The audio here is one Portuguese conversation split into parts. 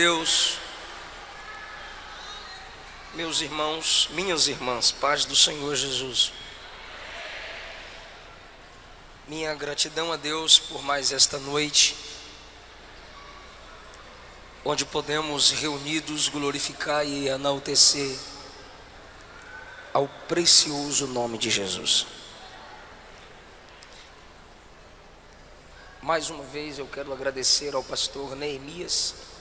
Deus, meus irmãos, minhas irmãs, paz do Senhor Jesus. Minha gratidão a Deus por mais esta noite, onde podemos reunidos glorificar e enaltecer ao precioso nome de Jesus. Mais uma vez eu quero agradecer ao pastor Neemias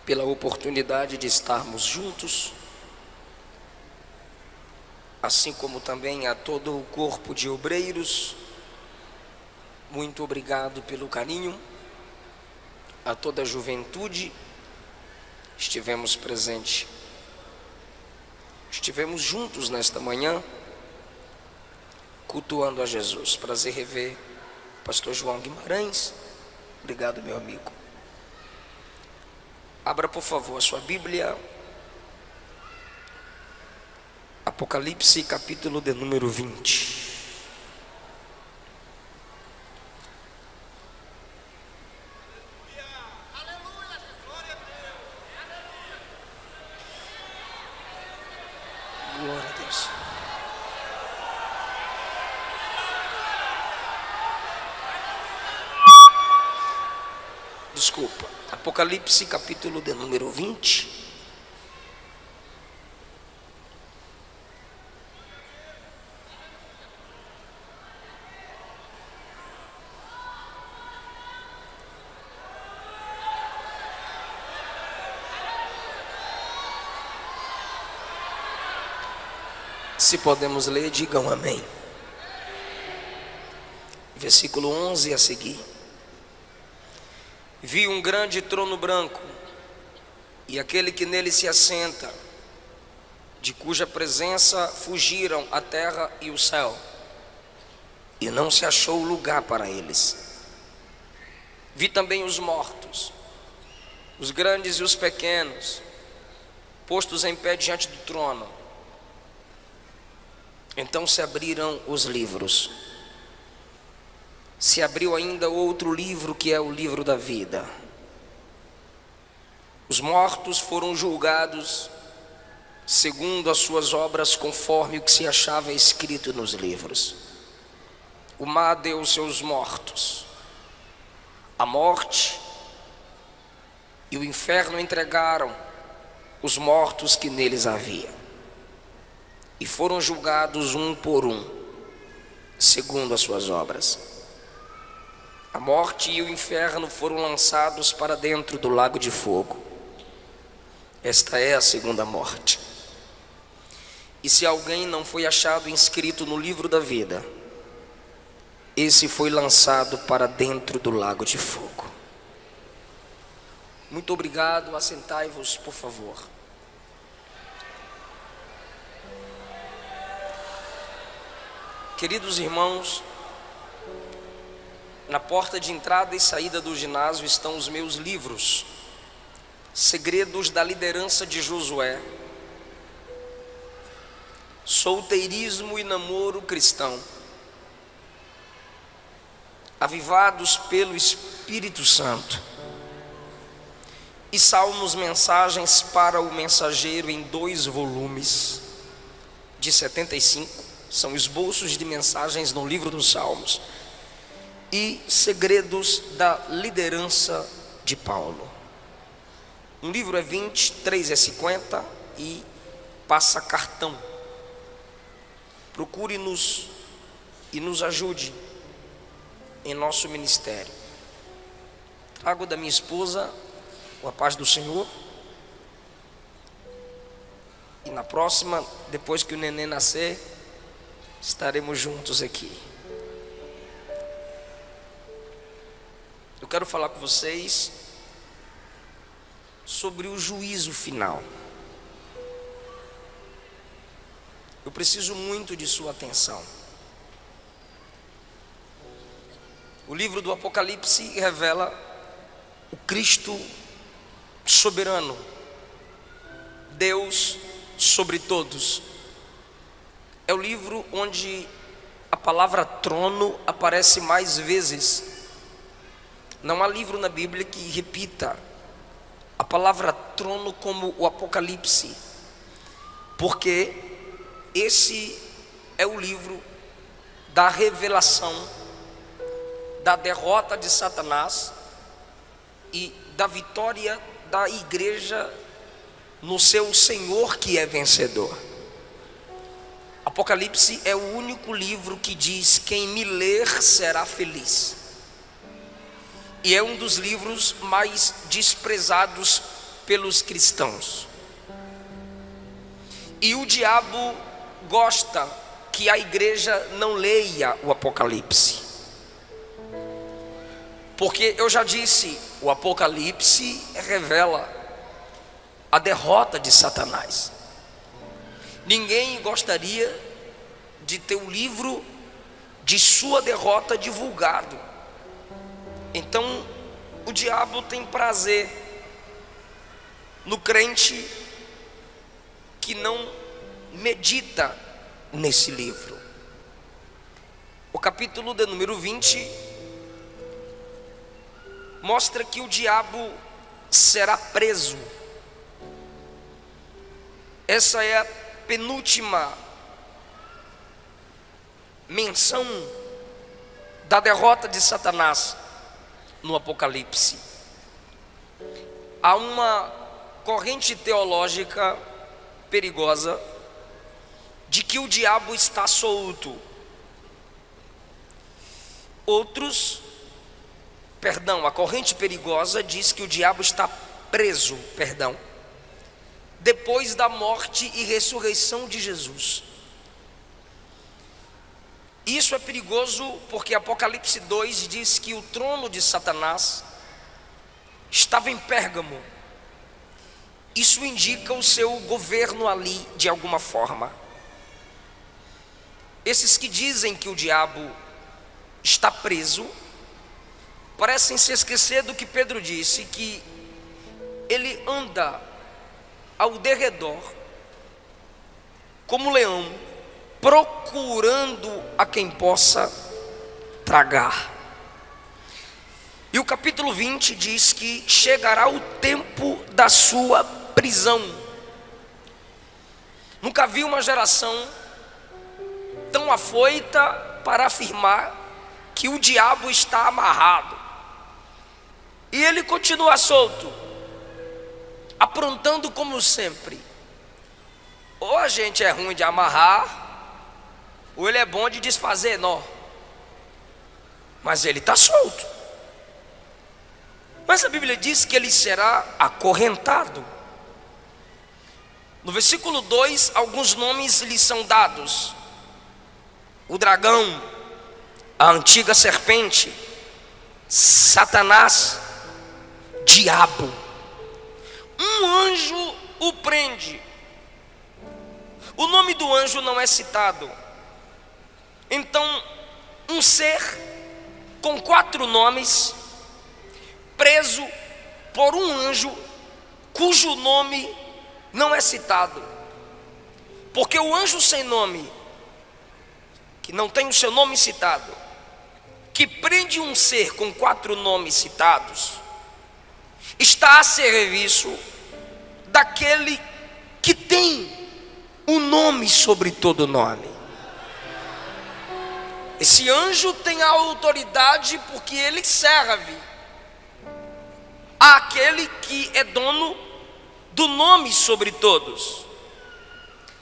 pela oportunidade de estarmos juntos, assim como também a todo o corpo de obreiros. Muito obrigado pelo carinho, a toda a juventude. Estivemos presentes, estivemos juntos nesta manhã, cultuando a Jesus. Prazer rever pastor João Guimarães. Obrigado, meu amigo. Abra, por favor, a sua Bíblia. Apocalipse, capítulo de número 20. Glória a Deus. Desculpa. Apocalipse, capítulo de número 20. Se podemos ler, digam amém. Versículo 11 a seguir. Vi um grande trono branco, e aquele que nele se assenta, de cuja presença fugiram a terra e o céu, e não se achou lugar para eles. Vi também os mortos, os grandes e os pequenos, postos em pé diante do trono. Então se abriram os livros. Se abriu ainda outro livro, que é o livro da vida. Os mortos foram julgados segundo as suas obras, conforme o que se achava escrito nos livros. O mar deu seus mortos. A morte e o inferno entregaram os mortos que neles havia, e foram julgados um por um, segundo as suas obras. A morte e o inferno foram lançados para dentro do lago de fogo. Esta é a segunda morte. E se alguém não foi achado inscrito no livro da vida, esse foi lançado para dentro do lago de fogo. Muito obrigado. Assentai-vos, por favor. Queridos irmãos, na porta de entrada e saída do ginásio estão os meus livros: Segredos da Liderança de Josué, Solteirismo e Namoro Cristão, Avivados pelo Espírito Santo, e Salmos, Mensagens para o Mensageiro, em 2 volumes de 75. São esboços de mensagens no livro dos Salmos. E Segredos da Liderança de Paulo. Um livro é 20, 3 é 50 e passa cartão. Procure-nos e nos ajude em nosso ministério. Trago da minha esposa a paz do Senhor. E na próxima, depois que o neném nascer, estaremos juntos aqui. Eu quero falar com vocês sobre o juízo final. Eu preciso muito de sua atenção. O livro do Apocalipse revela o Cristo soberano, Deus sobre todos. É o livro onde a palavra trono aparece mais vezes. Não há livro na Bíblia que repita a palavra trono como o Apocalipse, porque esse é o livro da revelação da derrota de Satanás e da vitória da igreja no seu Senhor que é vencedor. Apocalipse é o único livro que diz: quem me ler será feliz. E é um dos livros mais desprezados pelos cristãos. E o diabo gosta que a igreja não leia o Apocalipse, porque eu já disse, o Apocalipse revela a derrota de Satanás. Ninguém gostaria de ter o livro de sua derrota divulgado. Então o diabo tem prazer no crente que não medita nesse livro. O capítulo de número 20 mostra que o diabo será preso. Essa é a penúltima menção da derrota de Satanás no Apocalipse. Há uma corrente teológica perigosa de que o diabo está solto. A corrente perigosa diz que o diabo está preso, depois da morte e ressurreição de Jesus. Isso é perigoso porque Apocalipse 2 diz que o trono de Satanás estava em Pérgamo. Isso indica o seu governo ali de alguma forma. Esses que dizem que o diabo está preso parecem se esquecer do que Pedro disse, que ele anda ao derredor como leão, procurando a quem possa tragar. E o capítulo 20 diz que chegará o tempo da sua prisão. Nunca vi uma geração tão afoita para afirmar que o diabo está amarrado. E ele continua solto, aprontando como sempre. Ou a gente é ruim de amarrar, ou ele é bom de desfazer nó. Mas ele está solto. Mas a Bíblia diz que ele será acorrentado. No versículo 2, alguns nomes lhe são dados: o dragão, a antiga serpente, Satanás, diabo. Um anjo o prende. O nome do anjo não é citado. Então, um ser com 4 nomes, preso por um anjo cujo nome não é citado. Porque o anjo sem nome, que não tem o seu nome citado, que prende um ser com 4 nomes citados, está a serviço daquele que tem um nome sobre todo nome. Esse anjo tem a autoridade porque ele serve àquele que é dono do nome sobre todos.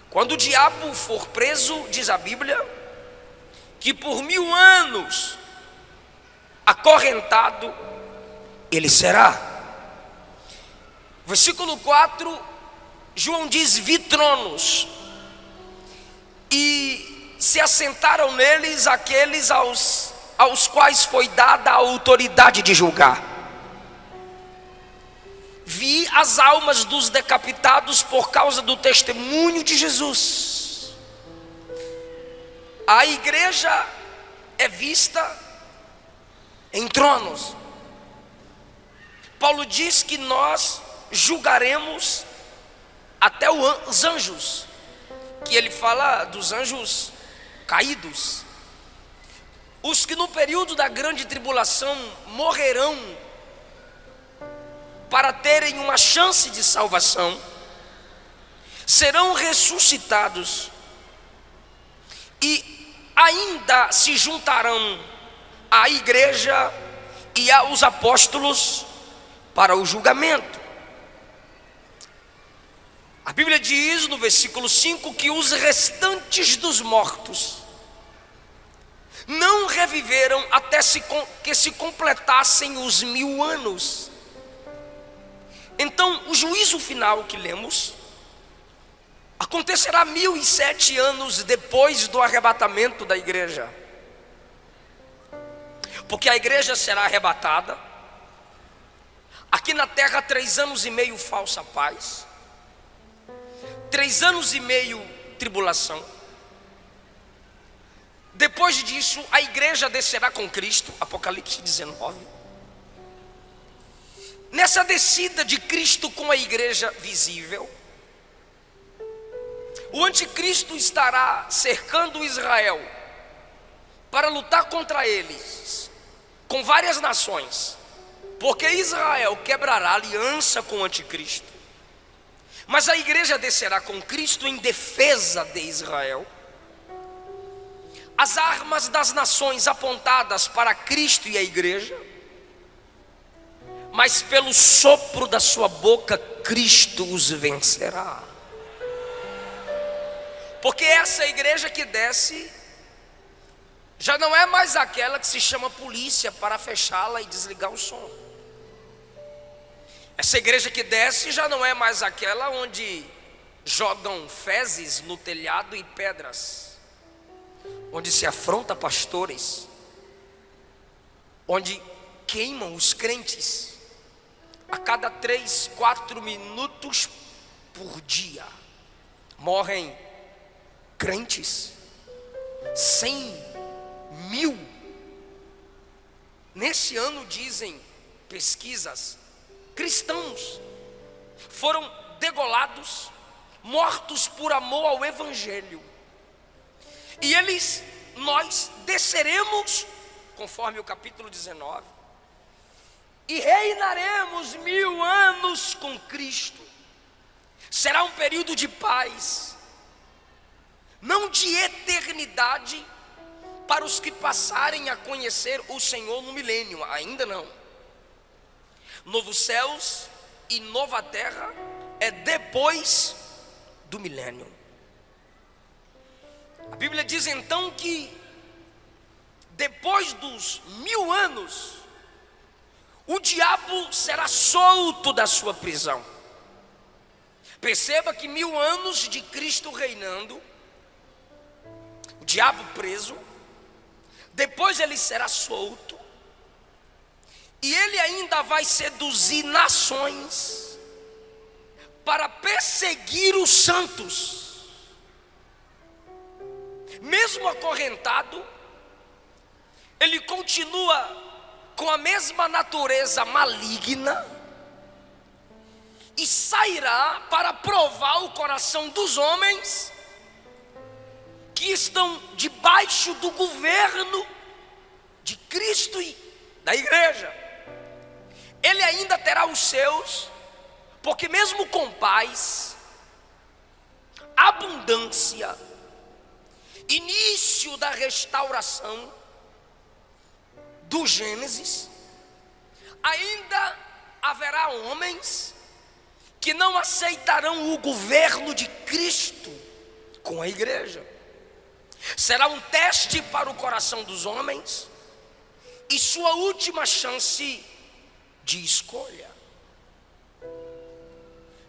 Quando o diabo for preso, diz a Bíblia, que por 1000 anos acorrentado ele será. Versículo 4, João diz: vi tronos, e se assentaram neles aqueles aos quais foi dada a autoridade de julgar. Vi as almas dos decapitados por causa do testemunho de Jesus. A igreja é vista em tronos. Paulo diz que nós julgaremos até os anjos, que ele fala dos anjos caídos, os que no período da grande tribulação morrerão para terem uma chance de salvação, serão ressuscitados e ainda se juntarão à igreja e aos apóstolos para o julgamento. A Bíblia diz no versículo 5 que os restantes dos mortos não reviveram até que se completassem os 1000 anos. Então, o juízo final que lemos acontecerá 1007 anos depois do arrebatamento da igreja, porque a igreja será arrebatada. Aqui na terra 3 anos e meio falsa paz, 3 anos e meio tribulação. Depois disso a igreja descerá com Cristo, Apocalipse 19. Nessa descida de Cristo com a igreja visível, o anticristo estará cercando Israel para lutar contra eles com várias nações, porque Israel quebrará aliança com o anticristo, mas a igreja descerá com Cristo em defesa de Israel. As armas das nações apontadas para Cristo e a igreja, mas pelo sopro da sua boca Cristo os vencerá. Porque essa igreja que desce já não é mais aquela que se chama polícia para fechá-la e desligar o som. Essa igreja que desce já não é mais aquela onde jogam fezes no telhado e pedras, onde se afronta pastores, onde queimam os crentes a cada 3, 4 minutos por dia. Morrem crentes, 100.000. Nesse ano, dizem pesquisas, cristãos foram degolados, mortos por amor ao evangelho. E nós desceremos, conforme o capítulo 19, e reinaremos 1000 anos com Cristo. Será um período de paz, não de eternidade, para os que passarem a conhecer o Senhor no milênio, ainda não. Novos céus e nova terra é depois do milênio. A Bíblia diz então que depois dos 1000 anos, o diabo será solto da sua prisão. Perceba que 1000 anos de Cristo reinando, o diabo preso, depois ele será solto, e ele ainda vai seduzir nações para perseguir os santos. Mesmo acorrentado, ele continua com a mesma natureza maligna e sairá para provar o coração dos homens que estão debaixo do governo de Cristo e da igreja. Ele ainda terá os seus, porque mesmo com paz, abundância, início da restauração do Gênesis, ainda haverá homens que não aceitarão o governo de Cristo com a igreja. Será um teste para o coração dos homens e sua última chance de escolha.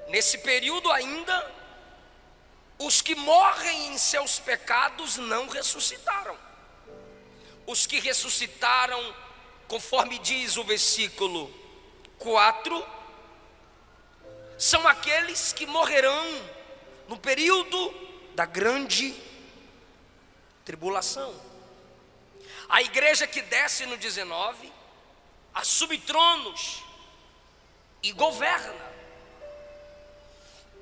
Nesse período ainda, os que morrem em seus pecados não ressuscitaram. Os que ressuscitaram, conforme diz o versículo 4, são aqueles que morrerão no período da grande tribulação. A igreja que desce no 19 assume tronos e governa.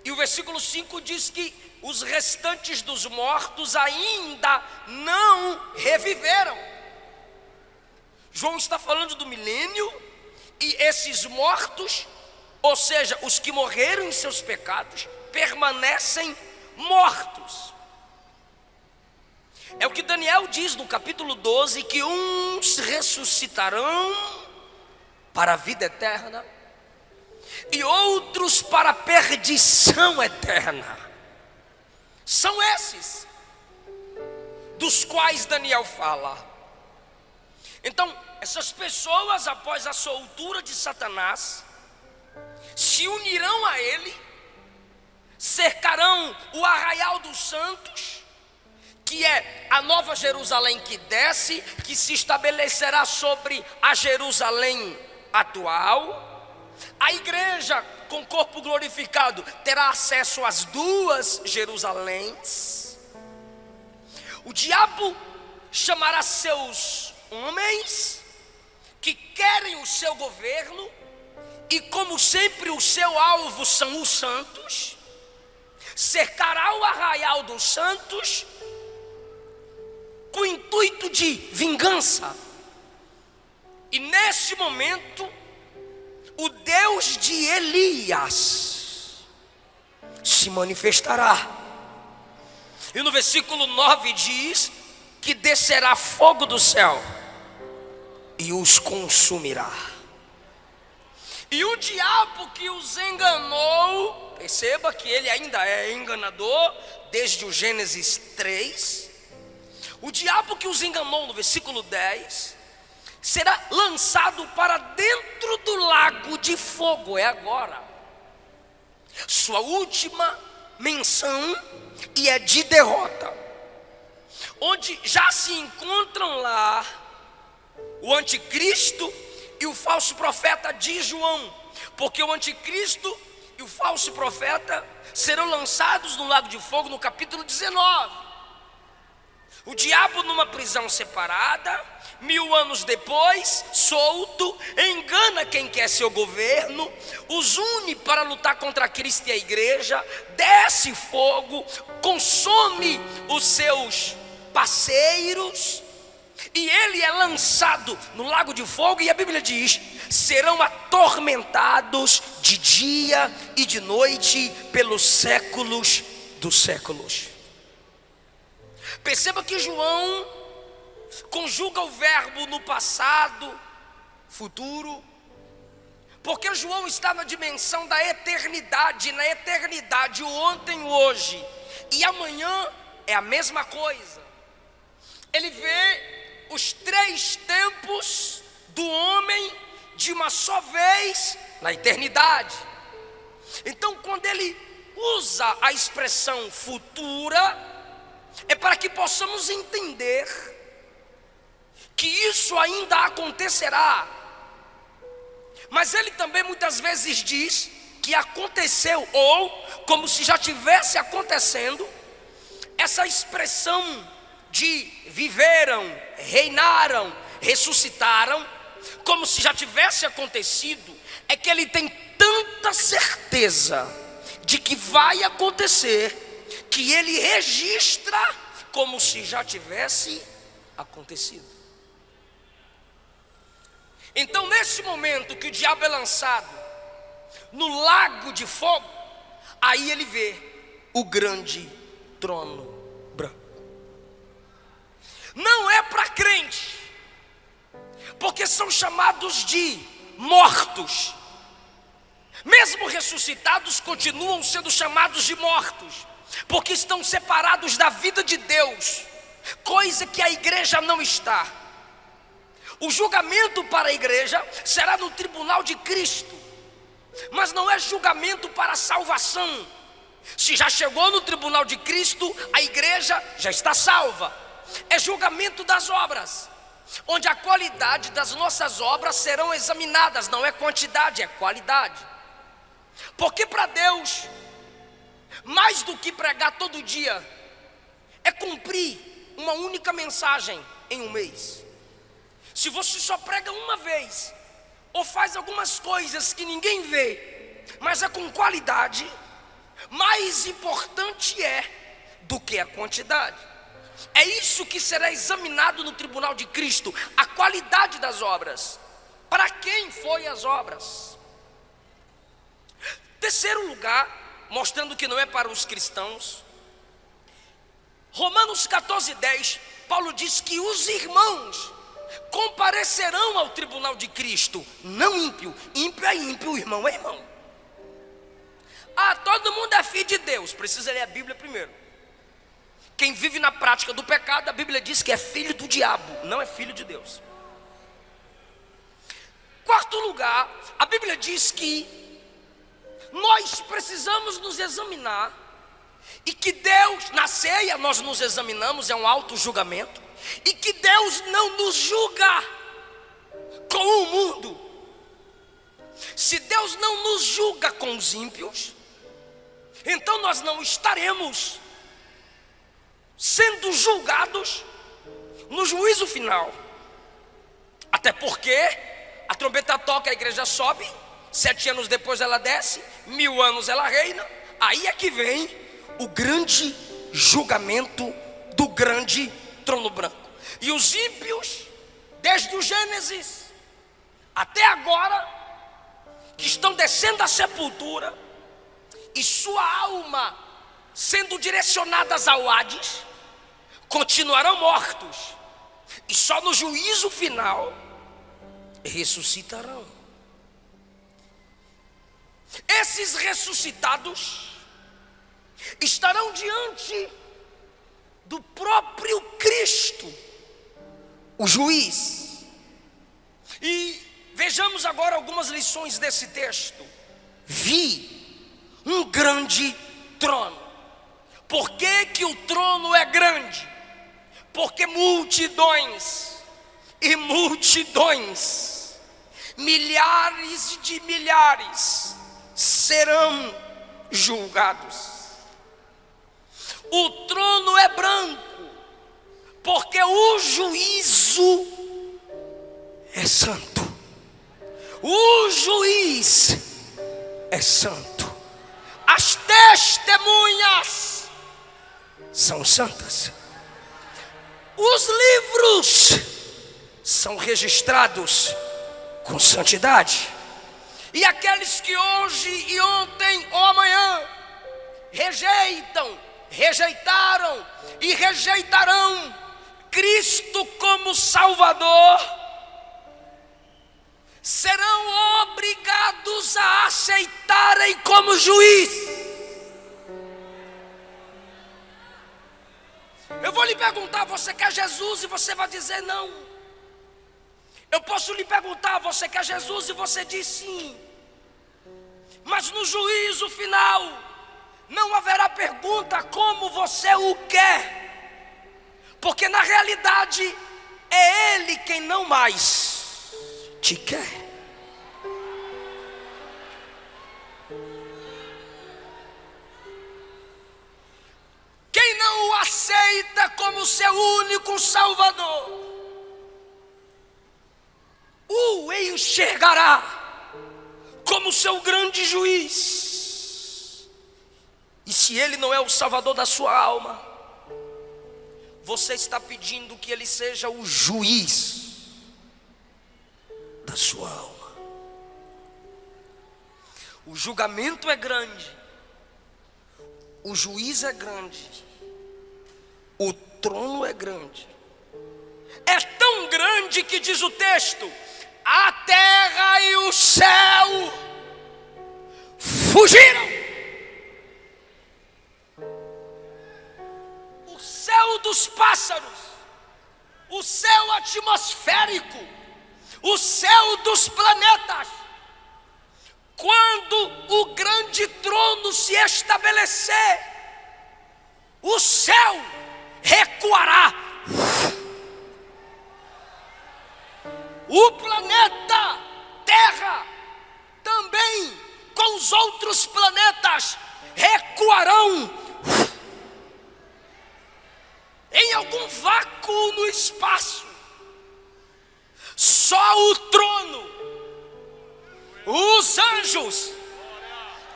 E o versículo 5 diz que os restantes dos mortos ainda não reviveram. João está falando do milênio, e esses mortos Ou seja, os que morreram em seus pecados permanecem mortos. É o que Daniel diz no capítulo 12, que uns ressuscitarão para a vida eterna e outros para a perdição eterna. São esses dos quais Daniel fala. Então, essas pessoas, após a soltura de Satanás, se unirão a ele, cercarão o arraial dos santos, que é a nova Jerusalém que desce, que se estabelecerá sobre a Jerusalém atual. A igreja com corpo glorificado terá acesso às duas Jerusaléns. O diabo chamará seus homens que querem o seu governo, e como sempre o seu alvo são os santos, cercará o arraial dos santos com o intuito de vingança. E nesse momento, o Deus de Elias se manifestará. E no versículo 9 diz que descerá fogo do céu e os consumirá. E o diabo que os enganou, perceba que ele ainda é enganador desde o Gênesis 3. O diabo que os enganou, no versículo 10, será lançado para dentro do lago de fogo. É agora sua última menção, e é de derrota, onde já se encontram lá o anticristo e o falso profeta de João, porque o anticristo e o falso profeta serão lançados no lago de fogo no capítulo 19. O diabo numa prisão separada, 1000 anos depois, solto, engana quem quer seu governo, os une para lutar contra Cristo e a igreja, desce fogo, consome os seus parceiros, e ele é lançado no lago de fogo, e a Bíblia diz: serão atormentados de dia e de noite pelos séculos dos séculos. Perceba que João conjuga o verbo no passado, futuro, porque João está na dimensão da eternidade. Na eternidade, o ontem, o hoje e amanhã é a mesma coisa. Ele vê os 3 tempos do homem de uma só vez na eternidade. Então, quando ele usa a expressão futura, é para que possamos entender que isso ainda acontecerá. Mas ele também muitas vezes diz que aconteceu, ou como se já tivesse acontecendo. Essa expressão de viveram, reinaram, ressuscitaram, como se já tivesse acontecido, é que ele tem tanta certeza de que vai acontecer, que ele registra como se já tivesse acontecido. Então, nesse momento que o diabo é lançado no lago de fogo, aí ele vê o grande trono branco. Não é para crente, porque são chamados de mortos. Mesmo ressuscitados, continuam sendo chamados de mortos, porque estão separados da vida de Deus, coisa que a igreja não está. O julgamento para a igreja será no tribunal de Cristo, mas não é julgamento para a salvação. Se já chegou no tribunal de Cristo, a igreja já está salva. É julgamento das obras, onde a qualidade das nossas obras serão examinadas. Não é quantidade, é qualidade. Porque para Deus, mais do que pregar todo dia, é cumprir uma única mensagem em um mês. Se você só prega uma vez, ou faz algumas coisas que ninguém vê, mas é com qualidade, mais importante é do que a quantidade. É isso que será examinado no tribunal de Cristo, a qualidade das obras. Para quem foi as obras? Terceiro lugar, mostrando que não é para os cristãos, Romanos 14:10, Paulo diz que os irmãos comparecerão ao tribunal de Cristo, não ímpio. Ímpio é ímpio, irmão é irmão. Todo mundo é filho de Deus, precisa ler a Bíblia primeiro. Quem vive na prática do pecado, a Bíblia diz que é filho do diabo, não é filho de Deus. Quarto lugar, a Bíblia diz que nós precisamos nos examinar, e que Deus, na ceia nós nos examinamos, é um auto-julgamento, e que Deus não nos julga com o mundo. Se Deus não nos julga com os ímpios, então nós não estaremos sendo julgados no juízo final. Até porque a trombeta toca, a igreja sobe, 7 anos depois ela desce, 1000 anos ela reina. Aí é que vem o grande julgamento do grande trono branco. E os ímpios, desde o Gênesis até agora, que estão descendo à sepultura, e sua alma sendo direcionadas ao Hades, continuarão mortos, e só no juízo final ressuscitarão. Esses ressuscitados estarão diante do próprio Cristo, o juiz. E vejamos agora algumas lições desse texto. Vi um grande trono. Por que que o trono é grande? Porque multidões e multidões, milhares de milhares serão julgados. O trono é branco, porque o juízo é santo. O juiz é santo. As testemunhas são santas. Os livros são registrados com santidade. E aqueles que hoje e ontem ou amanhã rejeitaram e rejeitarão Cristo como Salvador, serão obrigados a aceitarem como juiz. Eu vou lhe perguntar: você quer Jesus? E você vai dizer não. Eu posso lhe perguntar: você quer Jesus? E você diz sim. Mas no juízo final não haverá pergunta como você o quer, porque na realidade é Ele quem não mais te quer. Quem não o aceita como seu único Salvador, o enxergará como seu grande juiz. E se Ele não é o Salvador da sua alma, você está pedindo que Ele seja o juiz da sua alma. O julgamento é grande, o juiz é grande, o trono é grande. É tão grande que diz o texto: a terra e o céu fugiram. O céu dos pássaros, o céu atmosférico, o céu dos planetas, quando o grande trono se estabelecer, o céu recuará. O planeta Terra também, com os outros planetas, recuarão em algum vácuo no espaço. Só o trono, os anjos,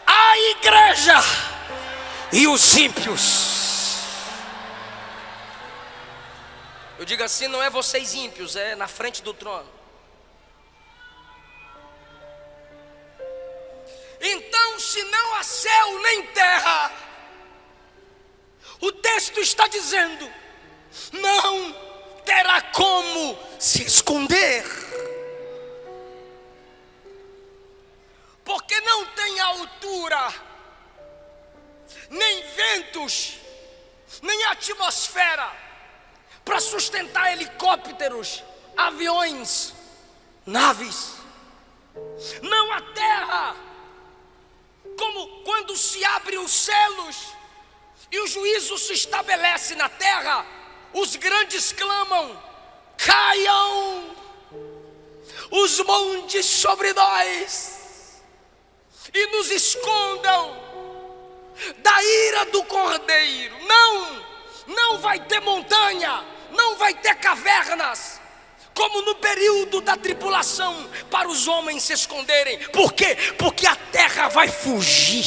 a igreja e os ímpios. Eu digo assim, não é vocês ímpios, é na frente do trono. Então, se onde não há céu nem terra. O texto está dizendo: não terá como se esconder, porque não tem altura, nem ventos, nem atmosfera para sustentar helicópteros, aviões, naves. Não há terra, como quando se abrem os céus e o juízo se estabelece na terra, os grandes clamam: caiam os montes sobre nós e nos escondam da ira do Cordeiro. Não vai ter montanha, não vai ter cavernas, como no período da tribulação, para os homens se esconderem. Por quê? Porque a terra vai fugir.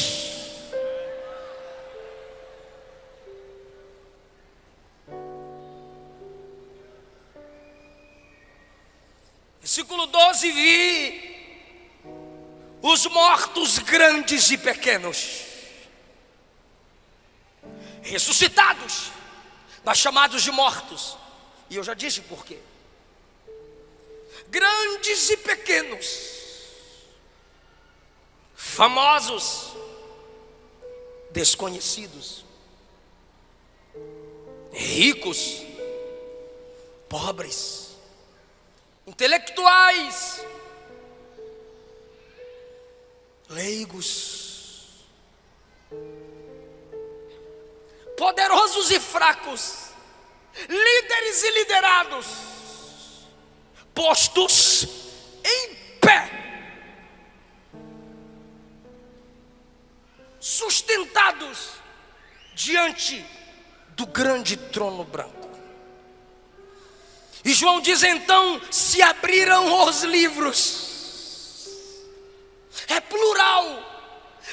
Versículo 12: vi os mortos grandes e pequenos ressuscitados, mas chamados de mortos. E eu já disse por quê. Grandes e pequenos, famosos, desconhecidos, ricos, pobres, intelectuais, leigos, poderosos e fracos, líderes e liderados, postos em pé, sustentados diante do grande trono branco. E João diz: então se abriram os livros. É plural.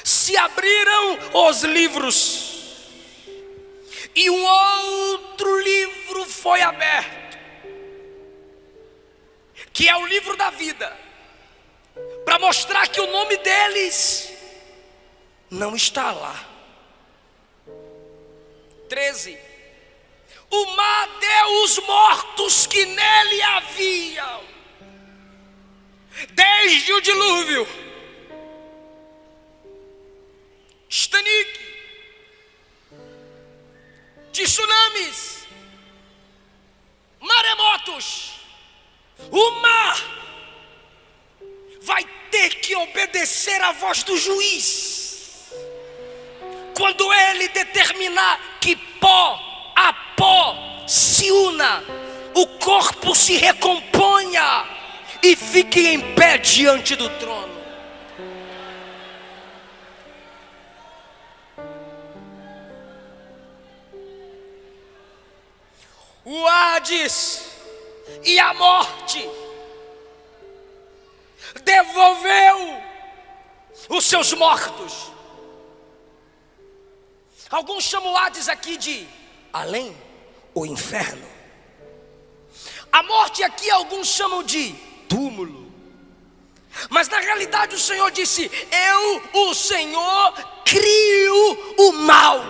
Se abriram os livros, e um outro livro foi aberto, que é o livro da vida, para mostrar que o nome deles não está lá. 13: o mar deu os mortos que nele haviam, desde o dilúvio, Titanic, tsunamis, maremotos. O mar vai ter que obedecer à voz do juiz, quando ele determinar que pó a pó se una, o corpo se recomponha e fique em pé diante do trono. O Hades e a morte devolveu os seus mortos. Alguns chamam o Hades aqui de além, o inferno. A morte aqui alguns chamam de túmulo. Mas na realidade o Senhor disse: eu, o Senhor, crio o mal.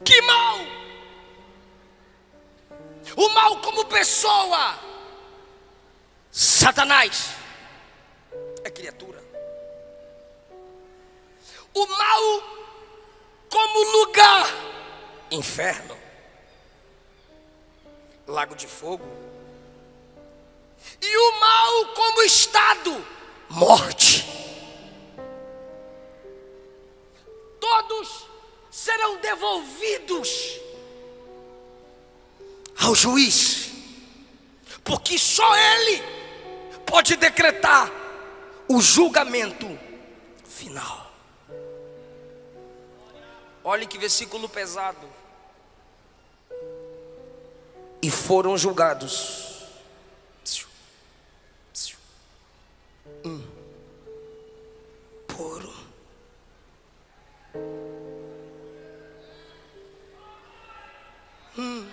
Que mal? O mal como pessoa. Satanás é criatura. O mal como lugar, inferno, lago de fogo. E o mal como estado, morte. Todos serão devolvidos ao juiz, porque só ele pode decretar o julgamento final. Olha que versículo pesado. E foram julgados um por um.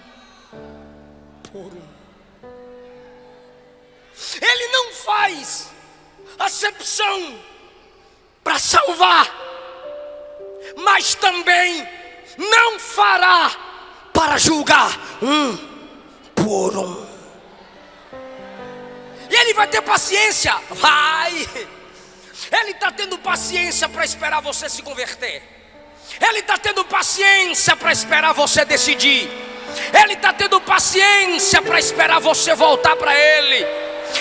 Por um. Ele não faz acepção para salvar, mas também não fará para julgar um por um. E Ele vai ter paciência, Ele está tendo paciência para esperar você se converter. Ele está tendo paciência para esperar você decidir. Ele está tendo paciência para esperar você voltar para Ele.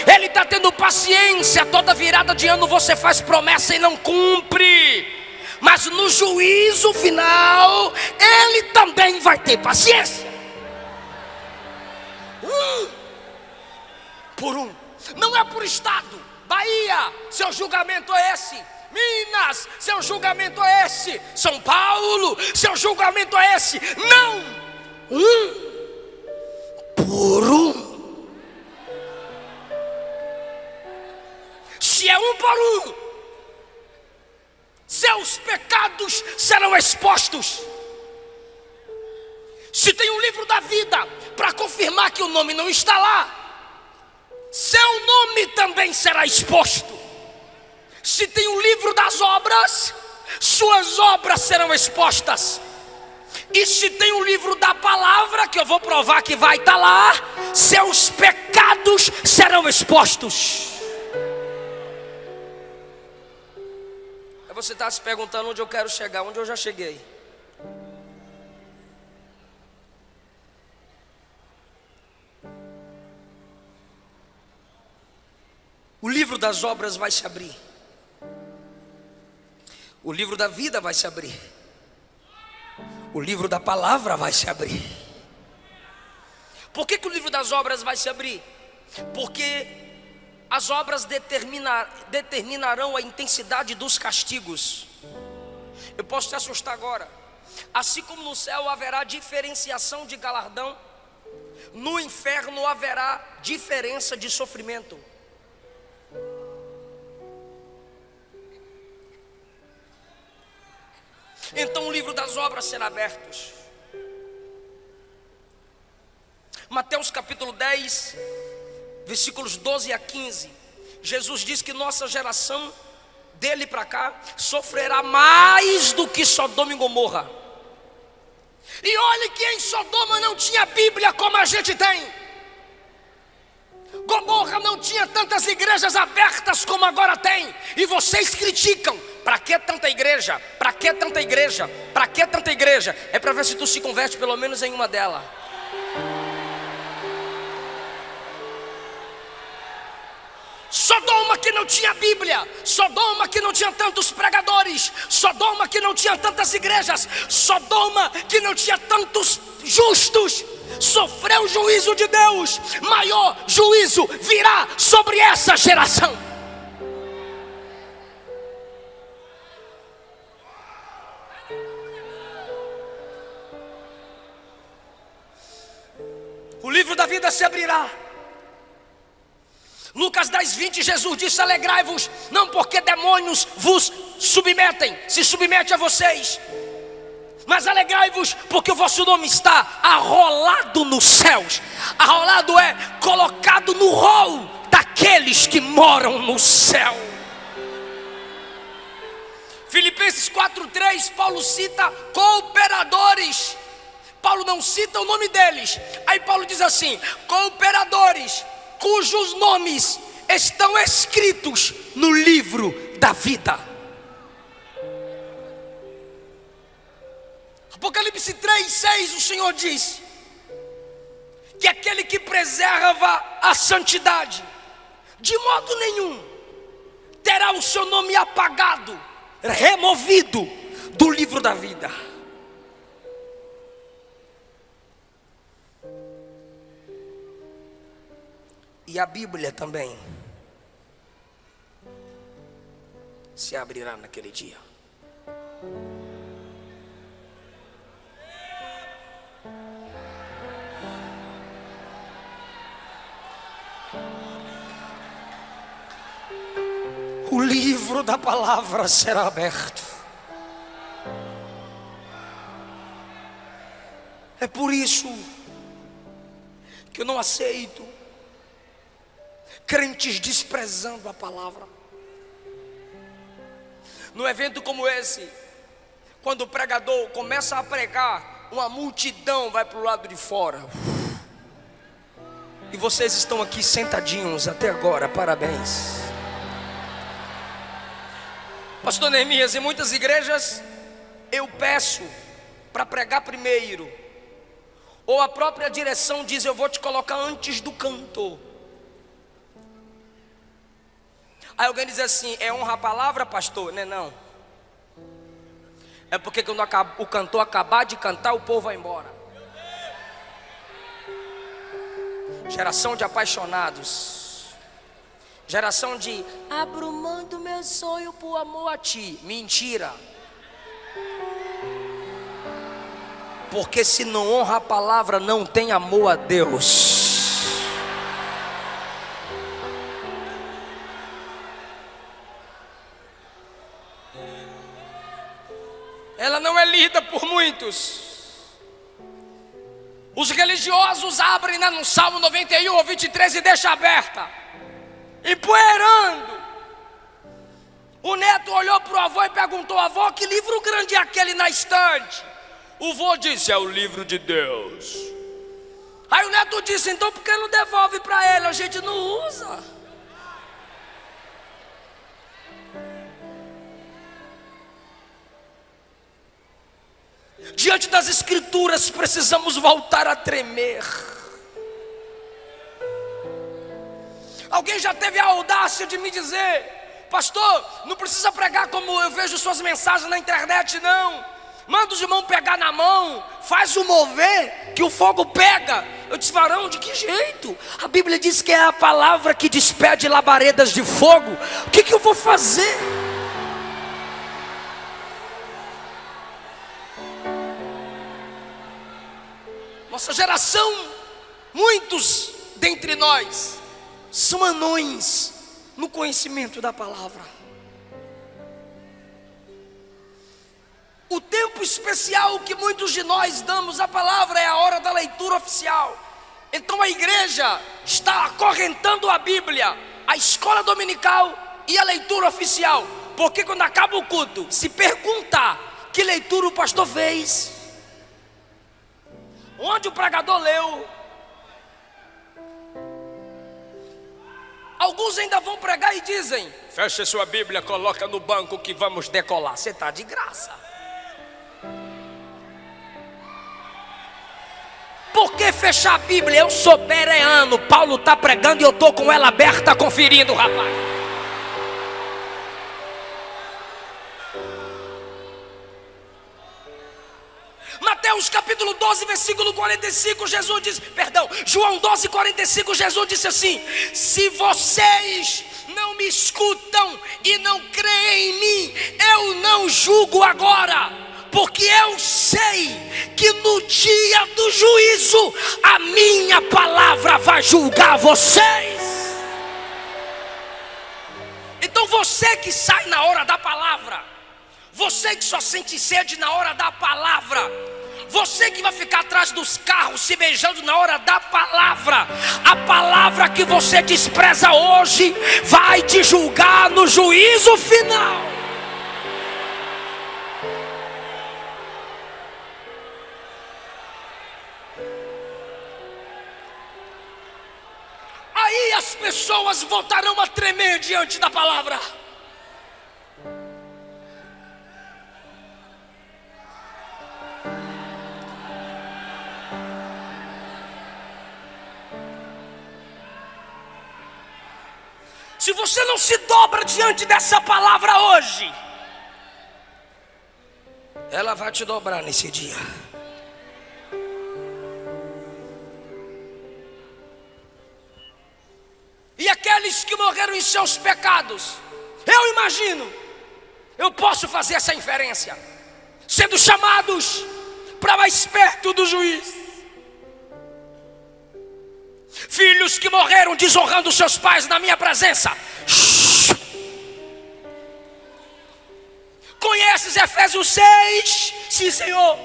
Ele está tendo paciência. Toda virada de ano você faz promessa e não cumpre, mas no juízo final Ele também vai ter paciência. Por um. Não é por estado. Bahia, seu julgamento é esse. Minas, seu julgamento é esse. São Paulo, seu julgamento é esse. Não, por um. Se é um por um, seus pecados serão expostos. Se tem um livro da vida para confirmar que o nome não está lá, seu nome também será exposto. Se tem um livro das obras, suas obras serão expostas. E se tem um livro da palavra, que eu vou provar que vai estar lá, seus pecados serão expostos. Aí você está se perguntando onde eu quero chegar, onde eu já cheguei. O livro das obras vai se abrir. O livro da vida vai se abrir. O livro da palavra vai se abrir. Por que o livro das obras vai se abrir? Porque as obras determinarão a intensidade dos castigos. Eu posso te assustar agora. Assim como no céu haverá diferenciação de galardão, no inferno haverá diferença de sofrimento. Então o livro das obras será aberto. Mateus capítulo 10, versículos 12 a 15. Jesus diz que nossa geração, dele para cá, sofrerá mais do que Sodoma e Gomorra. E olhe que em Sodoma não tinha Bíblia como a gente tem. Gomorra não tinha tantas igrejas abertas como agora tem. E vocês criticam. Para que tanta igreja? Para que tanta igreja? Para que tanta igreja? É para ver se tu se converte pelo menos em uma delas. Sodoma que não tinha Bíblia, Sodoma que não tinha tantos pregadores, Sodoma que não tinha tantas igrejas, Sodoma que não tinha tantos justos, sofreu o juízo de Deus. Maior juízo virá sobre essa geração. O livro da vida se abrirá. Lucas 10, 20, Jesus disse: alegrai-vos, não porque demônios vos submetem, se submete a vocês, mas alegrai-vos porque o vosso nome está arrolado nos céus. Arrolado é colocado no rol daqueles que moram no céu. Filipenses 4:3, Paulo cita cooperadores. Paulo não cita o nome deles. Aí Paulo diz assim: cooperadores cujos nomes estão escritos no livro da vida. Apocalipse 3:6, o Senhor diz que aquele que preserva a santidade, de modo nenhum terá o seu nome apagado, removido do livro da vida. E a Bíblia também se abrirá naquele dia. O livro da palavra será aberto. É por isso que eu não aceito crentes desprezando a palavra. Num evento como esse, quando o pregador começa a pregar, uma multidão vai para o lado de fora. E vocês estão aqui sentadinhos até agora, parabéns. Pastor Neemias, em muitas igrejas eu peço para pregar primeiro, ou a própria direção diz: eu vou te colocar antes do cantor. Aí alguém diz assim: é honra a palavra, pastor? Não. É porque quando o cantor acabar de cantar, o povo vai embora. Geração de apaixonados, geração de abro mão do meu sonho por amor a ti. Mentira. Porque se não honra a palavra, não tem amor a Deus. Ela não é lida por muitos. Os religiosos abrem no Salmo 91 ou 23 e deixam aberta, empoeirando. O neto olhou para o avô e perguntou: avô, que livro grande é aquele na estante? O avô disse: é o livro de Deus. Aí o neto disse: então por que não devolve para ele? A gente não usa. Diante das escrituras precisamos voltar a tremer. Alguém já teve a audácia de me dizer: pastor, não precisa pregar como eu vejo suas mensagens na internet, não. Manda os irmãos pegar na mão, faz o mover que o fogo pega. Eu disse: varão, de que jeito? A Bíblia diz que é a palavra que despede labaredas de fogo. O que eu vou fazer? Nossa geração, muitos dentre nós são anões no conhecimento da palavra. O tempo especial que muitos de nós damos à palavra é a hora da leitura oficial. Então a igreja está acorrentando a Bíblia, a escola dominical e a leitura oficial. Porque quando acaba o culto, se perguntar que leitura o pastor fez, onde o pregador leu, alguns ainda vão pregar e dizem: feche sua Bíblia, coloca no banco que vamos decolar. Você está de graça. Por que fechar a Bíblia? Eu sou bereano, Paulo está pregando e eu estou com ela aberta conferindo, rapaz. Mateus capítulo 12, versículo 45, Jesus diz, João 12, 45, Jesus disse assim: se vocês não me escutam e não creem em mim, eu não julgo agora, porque eu sei que no dia do juízo a minha palavra vai julgar vocês. Então você que sai na hora da palavra, você que só sente sede na hora da palavra, você que vai ficar atrás dos carros se beijando na hora da palavra, a palavra que você despreza hoje vai te julgar no juízo final. Aí as pessoas voltarão a tremer diante da palavra. Se você não se dobra diante dessa palavra hoje, ela vai te dobrar nesse dia. E aqueles que morreram em seus pecados, eu imagino, eu posso fazer essa inferência, sendo chamados para mais perto do juiz. Filhos que morreram desonrando seus pais na minha presença. Conheces Efésios 6? Sim, Senhor.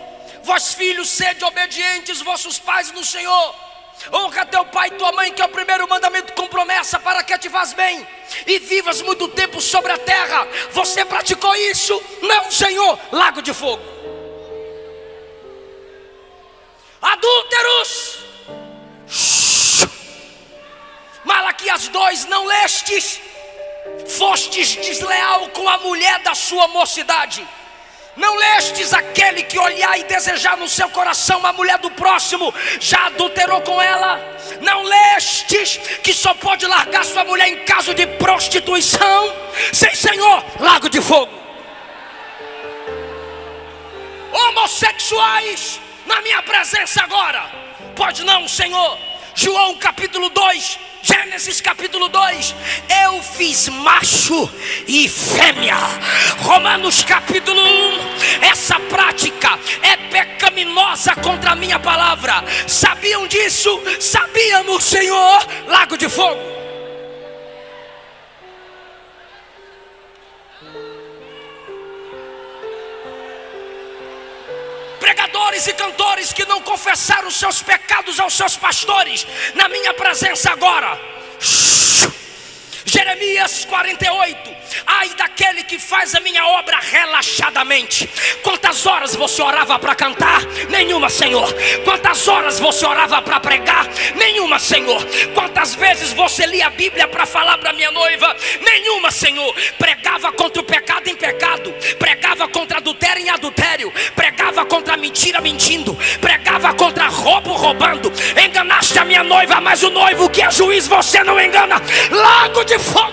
Vós filhos, sede obedientes vossos pais no Senhor, honra teu pai e tua mãe, que é o primeiro mandamento com promessa, para que te vás bem e vivas muito tempo sobre a terra. Você praticou isso? Não, Senhor. Lago de fogo. Adúlteros, Malaquias 2, não lestes? Fostes desleal com a mulher da sua mocidade. Não lestes aquele que olhar e desejar no seu coração a mulher do próximo, já adulterou com ela? Não lestes que só pode largar sua mulher em caso de prostituição? Sim, Senhor. Lago de fogo. Homossexuais, na minha presença agora. Pode não, Senhor. João capítulo 2, Gênesis capítulo 2, eu fiz macho e fêmea. Romanos capítulo 1, essa prática é pecaminosa contra a minha palavra. Sabiam disso? Sabíamos, Senhor. Lago de fogo. Pregadores e cantores que não confessaram os seus pecados aos seus pastores, na minha presença agora. Jeremias 48, ai daquele que faz a minha obra relaxadamente. Quantas horas você orava para cantar? Nenhuma, Senhor. Quantas horas você orava para pregar? Nenhuma, Senhor. Quantas vezes você lia a Bíblia para falar para minha noiva? Nenhuma, Senhor. Pregava contra o pecado em pecado, pregava contra adultério em adultério, pregava contra a mentira mentindo, pregava contra roubo roubando. Enganaste a minha noiva, mas o noivo que é juiz você não engana. Lago de fogo.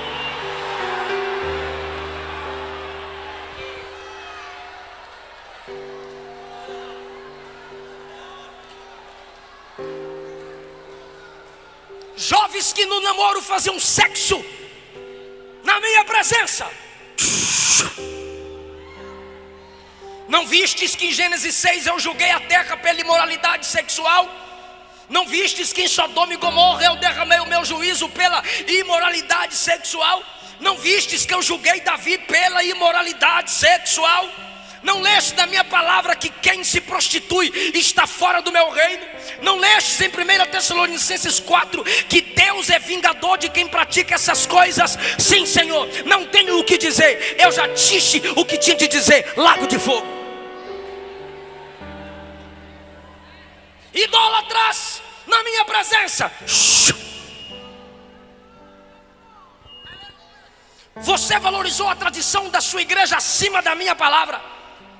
Jovens que no namoro faziam sexo na minha presença. Não vistes que em Gênesis 6 eu julguei a terra pela imoralidade sexual? Não vistes que em Sodoma e Gomorra eu derramei o meu juízo pela imoralidade sexual? Não vistes que eu julguei Davi pela imoralidade sexual? Não leste na minha palavra que quem se prostitui está fora do meu reino? Não lestes em 1 Tessalonicenses 4 que Deus é vingador de quem pratica essas coisas? Sim, Senhor. Não tenho o que dizer, eu já disse o que tinha de dizer. Lago de fogo. Idólatras, na minha presença. Você valorizou a tradição da sua igreja acima da minha palavra.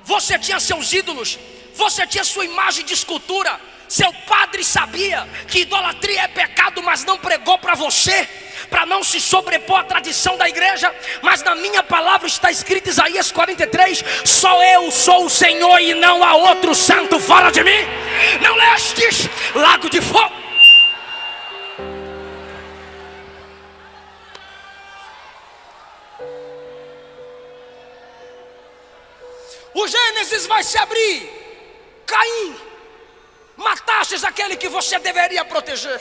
Você tinha seus ídolos, você tinha sua imagem de escultura. Seu padre sabia que idolatria é pecado, mas não pregou para você, para não se sobrepor à tradição da igreja. Mas na minha palavra está escrito em Isaías 43: só eu sou o Senhor e não há outro santo fora de mim. Não lestes? Lago de fogo. O Gênesis vai se abrir. Caim, matastes aquele que você deveria proteger.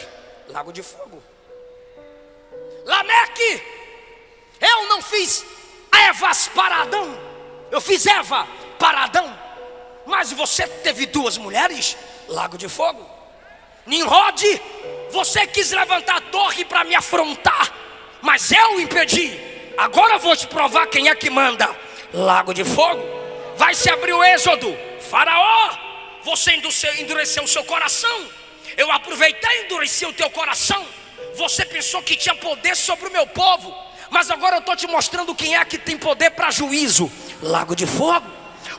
Lago de fogo. Lameque, eu não fiz Evas para Adão, eu fiz Eva para Adão, mas você teve duas mulheres. Lago de fogo. Nimrod, você quis levantar a torre para me afrontar, mas eu impedi. Agora eu vou te provar quem é que manda. Lago de fogo. Vai se abrir o Êxodo. Faraó, você endureceu o seu coração. Eu aproveitei e endureci o teu coração. Você pensou que tinha poder sobre o meu povo, mas agora eu estou te mostrando quem é que tem poder para juízo. Lago de fogo.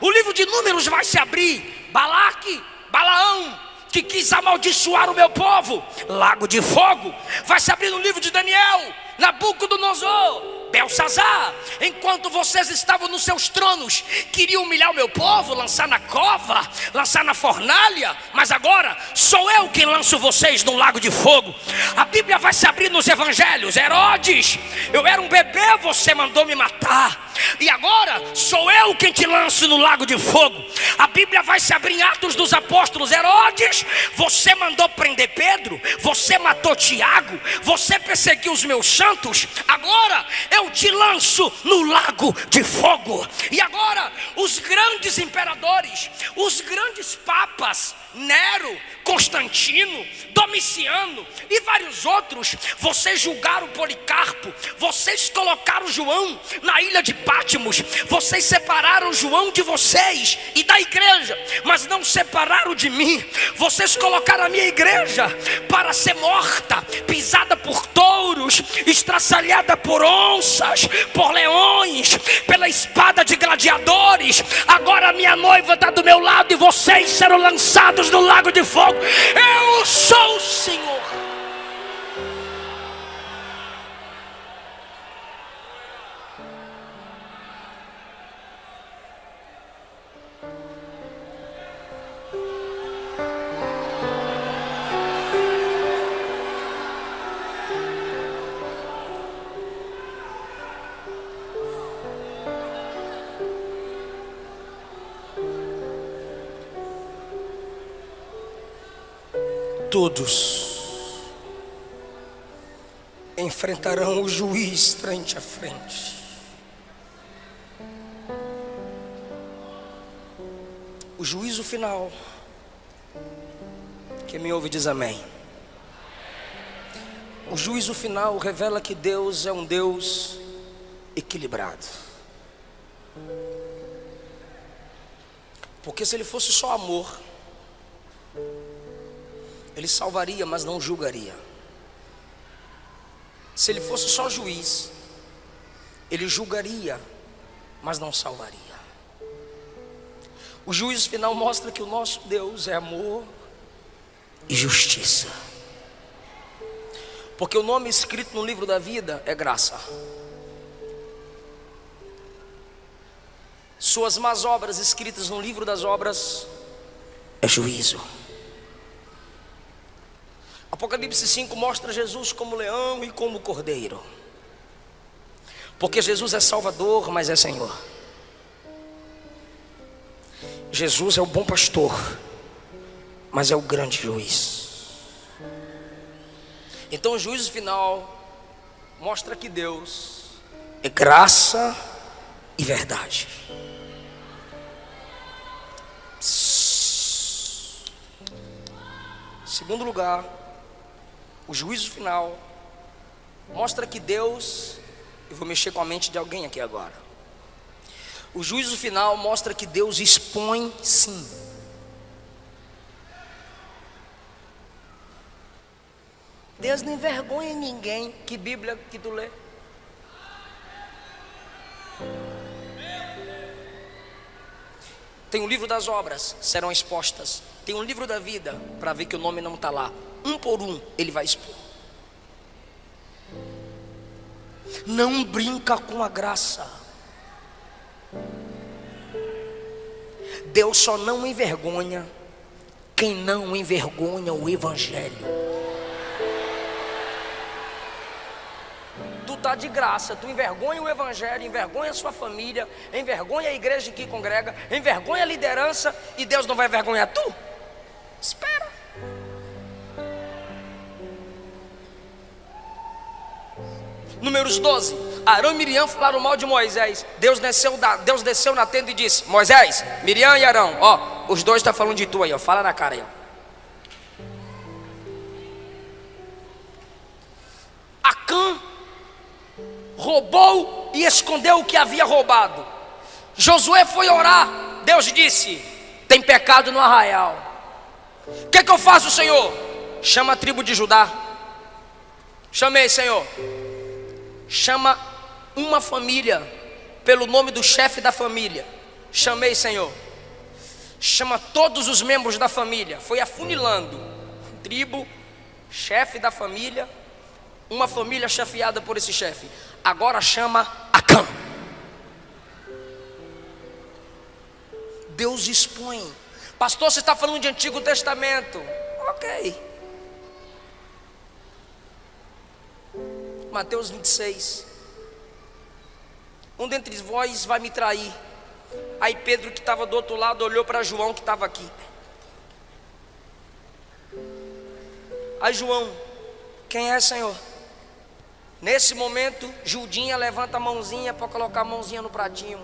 O livro de Números vai se abrir. Balaque, Balaão, que quis amaldiçoar o meu povo. Lago de fogo. Vai se abrir no livro de Daniel. Nabucodonosor, Belsazar, enquanto vocês estavam nos seus tronos, queriam humilhar o meu povo, lançar na cova, lançar na fornalha, mas agora sou eu quem lanço vocês no lago de fogo. A Bíblia vai se abrir nos evangelhos. Herodes, eu era um bebê, você mandou me matar, e agora sou eu quem te lanço no lago de fogo. A Bíblia vai se abrir em Atos dos Apóstolos. Herodes, você mandou prender Pedro, você matou Tiago, você perseguiu os meus santos, agora eu te lanço no lago de fogo. E agora os grandes imperadores, os grandes papas, Nero, Constantino, Domiciano e vários outros, vocês julgaram Policarpo, vocês colocaram João na ilha de Patmos, vocês separaram João de vocês e da igreja, mas não separaram de mim. Vocês colocaram a minha igreja para ser morta, pisada por touros, estraçalhada por onças, por leões, pela espada de gladiadores. Agora a minha noiva está do meu lado e vocês serão lançados no lago de fogo. Eu sou o Senhor. Todos enfrentarão o juiz frente a frente. O juízo final. Quem me ouve diz amém. O juízo final revela que Deus é um Deus equilibrado. Porque se Ele fosse só amor, Ele salvaria, mas não julgaria. Se Ele fosse só juiz, Ele julgaria, mas não salvaria. O juízo final mostra que o nosso Deus é amor e justiça. Porque o nome escrito no livro da vida é graça. Suas más obras escritas no livro das obras é juízo. Apocalipse 5 mostra Jesus como leão e como cordeiro. Porque Jesus é Salvador, mas é Senhor. Jesus é o bom pastor, mas é o grande juiz. Então o juízo final mostra que Deus é graça e verdade. Segundo lugar, o juízo final mostra que Deus, eu vou mexer com a mente de alguém aqui agora. O juízo final mostra que Deus expõe sim. Deus não envergonha ninguém. Que Bíblia que tu lê? Tem o livro das obras, serão expostas. Tem um livro da vida, para ver que o nome não está lá. Um por um, Ele vai expor. Não brinca com a graça. Deus só não envergonha quem não envergonha o Evangelho. Tu está de graça, tu envergonha o Evangelho, envergonha a sua família, envergonha a igreja que congrega, envergonha a liderança, e Deus não vai envergonhar tu? Espera. Números 12. Arão e Miriam falaram mal de Moisés. Deus desceu na tenda e disse: Moisés, Miriam e Arão, ó, os dois estão falando de tu aí, ó, fala na cara aí, ó. Acã roubou e escondeu o que havia roubado. Josué foi orar. Deus disse: tem pecado no arraial. O que eu faço, Senhor? Chama a tribo de Judá. Chamei, Senhor. Chama uma família pelo nome do chefe da família. Chamei, Senhor. Chama todos os membros da família. Foi afunilando. Tribo, chefe da família, uma família chefiada por esse chefe. Agora chama Acã. Deus expõe. Pastor, você está falando de Antigo Testamento. Ok. Mateus 26. Um dentre vós vai me trair. Aí Pedro, que estava do outro lado, olhou para João, que estava aqui. Aí João: quem é, Senhor? Nesse momento, Judinha levanta a mãozinha para colocar a mãozinha no pratinho.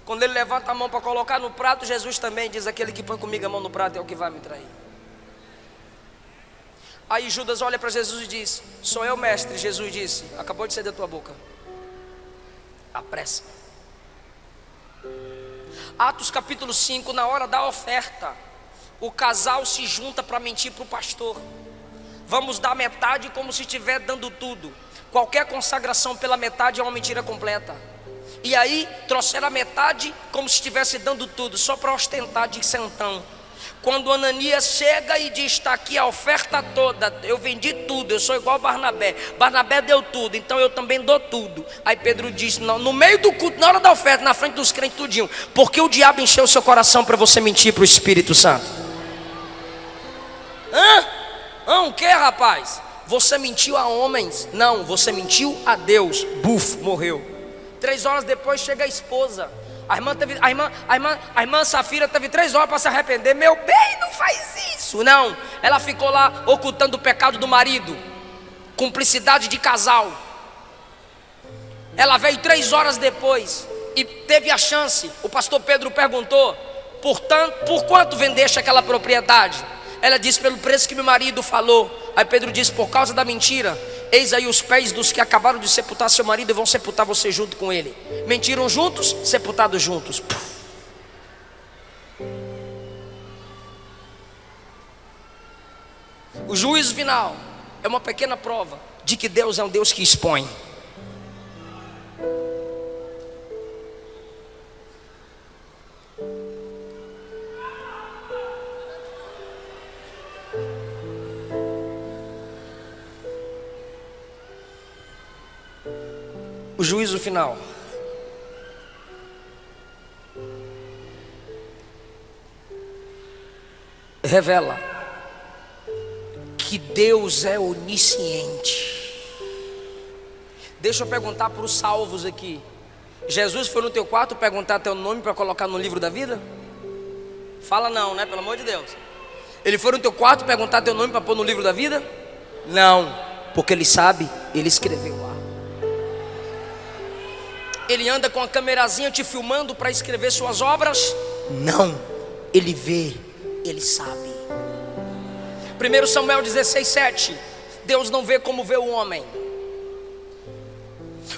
Quando ele levanta a mão para colocar no prato, Jesus também diz: aquele que põe comigo a mão no prato é o que vai me trair. Aí Judas olha para Jesus e diz: sou eu, mestre. Jesus disse: acabou de sair da tua boca. Apressa. Atos capítulo 5, na hora da oferta, o casal se junta para mentir para o pastor. Vamos dar metade como se estiver dando tudo. Qualquer consagração pela metade é uma mentira completa. E aí trouxeram a metade como se estivesse dando tudo, só para ostentar de santão. Quando Ananias chega e diz: está aqui a oferta toda, eu vendi tudo, eu sou igual Barnabé. Barnabé deu tudo, então eu também dou tudo. Aí Pedro diz: não, no meio do culto, na hora da oferta, na frente dos crentes tudinho, porque o diabo encheu o seu coração para você mentir para o Espírito Santo? O que, rapaz? Você mentiu a homens? Não, você mentiu a Deus. Buf, morreu. 3 horas depois chega a esposa. A irmã Safira teve 3 horas para se arrepender. Meu bem, não faz isso. Não, ela ficou lá ocultando o pecado do marido. Cumplicidade de casal. Ela veio 3 horas depois e teve a chance. O pastor Pedro perguntou: por quanto vendeste aquela propriedade? Ela disse: pelo preço que meu marido falou. Aí Pedro disse: por causa da mentira, eis aí os pés dos que acabaram de sepultar seu marido e vão sepultar você junto com ele. Mentiram juntos, sepultados juntos. O juízo final é uma pequena prova de que Deus é um Deus que expõe. O juízo final revela que Deus é onisciente. Deixa eu perguntar para os salvos aqui: Jesus foi no teu quarto perguntar teu nome para colocar no livro da vida? Fala não, né? Pelo amor de Deus. Ele foi no teu quarto perguntar teu nome para pôr no livro da vida? Não, porque ele sabe, ele escreveu lá. Ele anda com a câmerazinha te filmando para escrever suas obras? Não, ele vê, ele sabe. 1 Samuel 16:7. Deus não vê como vê o homem.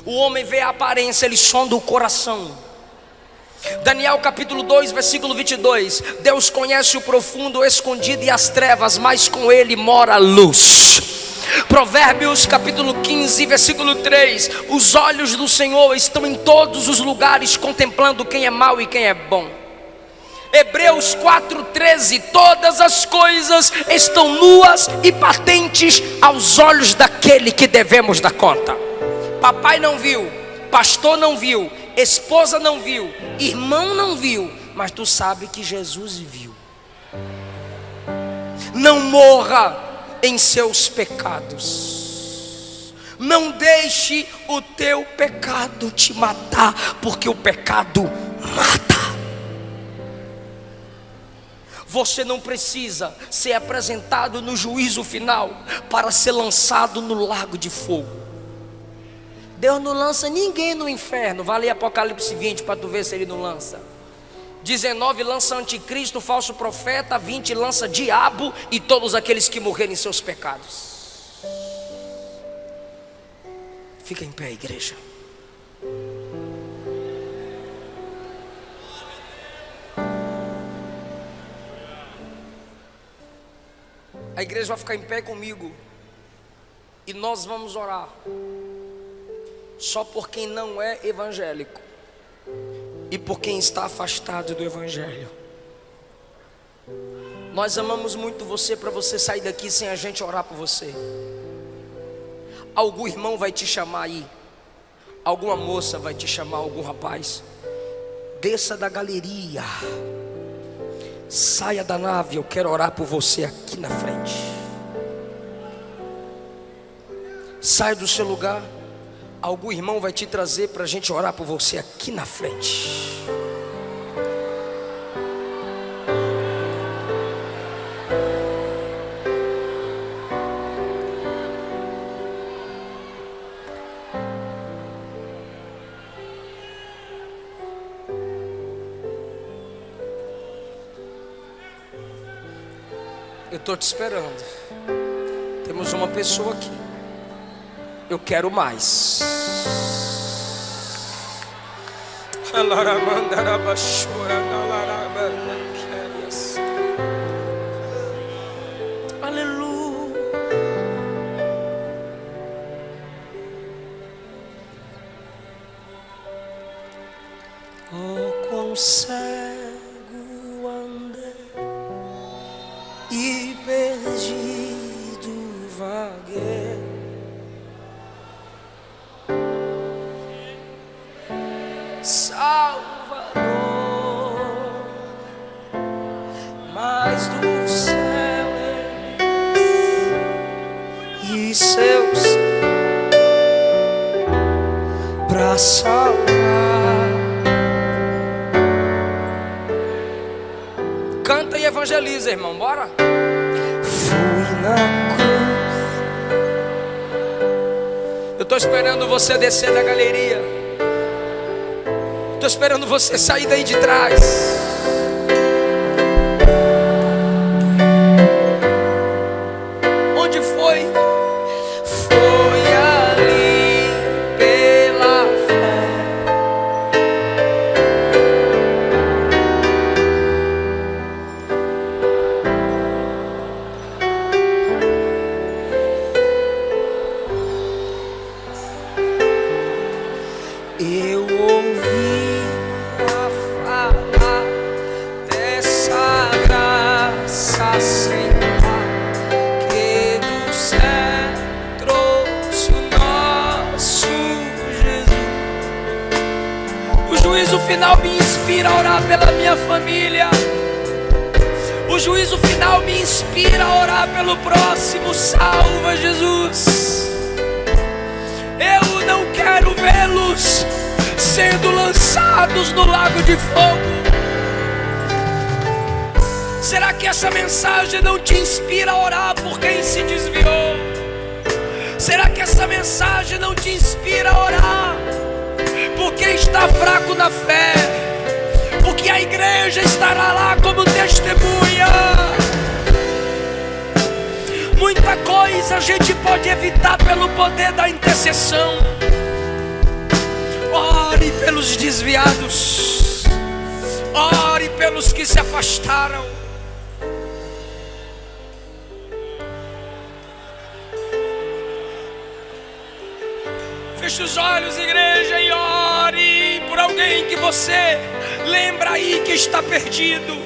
O homem vê a aparência, ele sonda o coração. Daniel capítulo 2, versículo 22. Deus conhece o profundo, o escondido e as trevas, mas com ele mora a luz. Provérbios capítulo 15, versículo 3. Os olhos do Senhor estão em todos os lugares, contemplando quem é mau e quem é bom. Hebreus 4:13. Todas as coisas estão nuas e patentes aos olhos daquele que devemos dar conta. Papai não viu, pastor não viu, esposa não viu, irmão não viu, mas tu sabe que Jesus viu. Não morra em seus pecados. Não deixe o teu pecado te matar, porque o pecado mata. Você não precisa ser apresentado no juízo final para ser lançado no lago de fogo. Deus não lança ninguém no inferno. Vai ler Apocalipse 20 para tu ver se ele não lança. 19 lança anticristo, falso profeta. 20 lança diabo e todos aqueles que morrerem em seus pecados. Fica em pé, igreja. A igreja vai ficar em pé comigo e nós vamos orar só por quem não é evangélico e por quem está afastado do evangelho. Nós amamos muito você para você sair daqui sem a gente orar por você. Algum irmão vai te chamar aí, alguma moça vai te chamar, algum rapaz. Desça da galeria, saia da nave, eu quero orar por você aqui na frente. Saia do seu lugar, algum irmão vai te trazer para a gente orar por você aqui na frente. Eu estou te esperando. Temos uma pessoa aqui. Eu quero mais. Aleluia. Oh, quão cego andei e perdido vaguei, Salvador, mas do céu e seus pra salvar. Canta e evangeliza, irmão, bora. Fui na cruz. Eu estou esperando você descer da galeria. Estou esperando você sair daí de trás. Onde foi? Foi ali pela fé. Eu ouvi a falar dessa graça sem par, que do céu trouxe o nosso Jesus. O juízo final me inspira a orar pela minha família. O juízo final me inspira a orar pelo próximo. Salva, Jesus. Eu não quero vê-los sendo lançados no lago de fogo. Será que essa mensagem não te inspira a orar por quem se desviou? Será que essa mensagem não te inspira a orar por quem está fraco na fé? Porque a igreja estará lá como testemunha. Muita coisa a gente pode evitar pelo poder da intercessão. Ore pelos desviados. Ore pelos que se afastaram. Feche os olhos, igreja, e ore por alguém que você lembra aí que está perdido.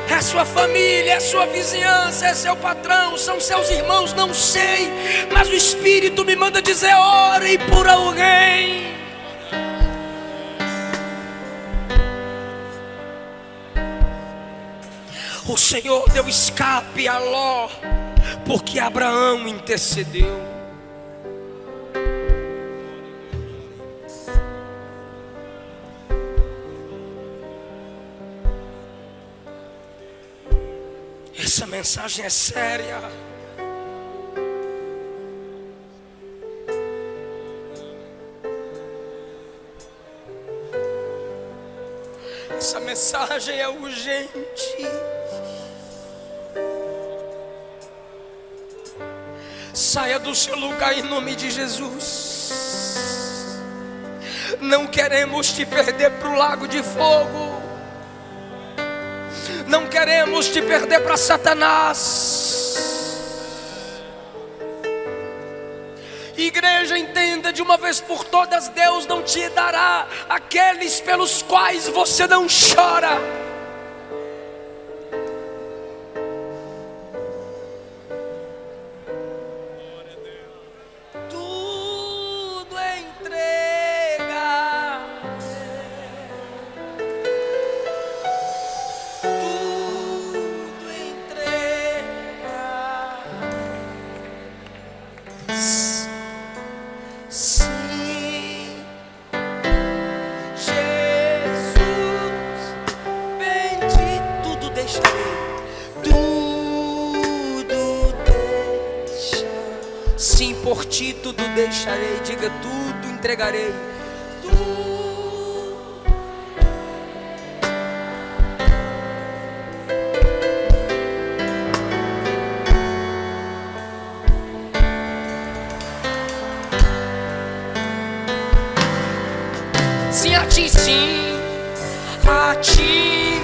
É sua família, é sua vizinhança, é seu patrão, são seus irmãos, não sei, mas o Espírito me manda dizer: ore por alguém. O Senhor deu escape a Ló, porque Abraão intercedeu. Essa mensagem é séria. Essa mensagem é urgente. Saia do seu lugar em nome de Jesus. Não queremos te perder para o lago de fogo. Não queremos te perder para Satanás. Igreja, entenda de uma vez por todas: Deus não te dará aqueles pelos quais você não chora. Tudo entrega. Tudo entrega. Sim, Jesus, bendito, tudo deixarei, tudo deixa. Sim, por ti tudo deixarei, diga: tudo entregarei. Sim, a ti, sim, a ti,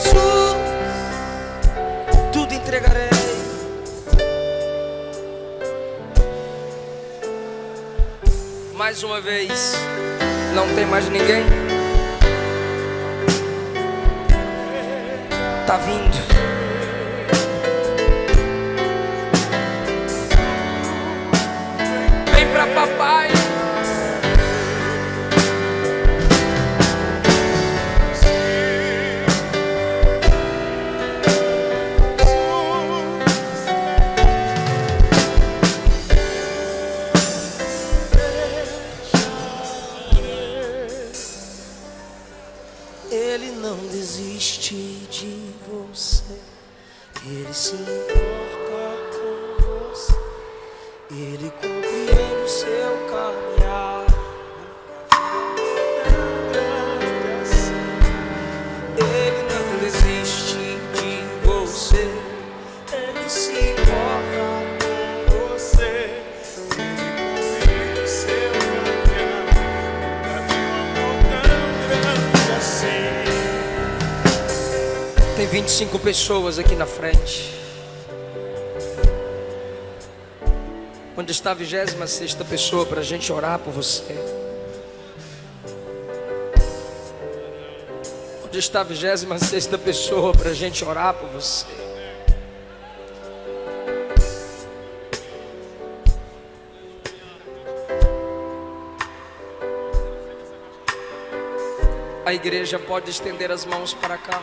Jesus, tudo entregarei. Mais uma vez, não tem mais ninguém? Tá vindo. Vem pra papai. Ele não desiste de você, Ele se importa com você, Ele compreende o seu caminhar. Ele não desiste de você, Ele se importa com você, Ele compreende o seu caminhar. Tem 25 pessoas aqui na frente. Onde está a 26ª pessoa para a gente orar por você? Onde está a 26ª pessoa para a gente orar por você? A igreja pode estender as mãos para cá.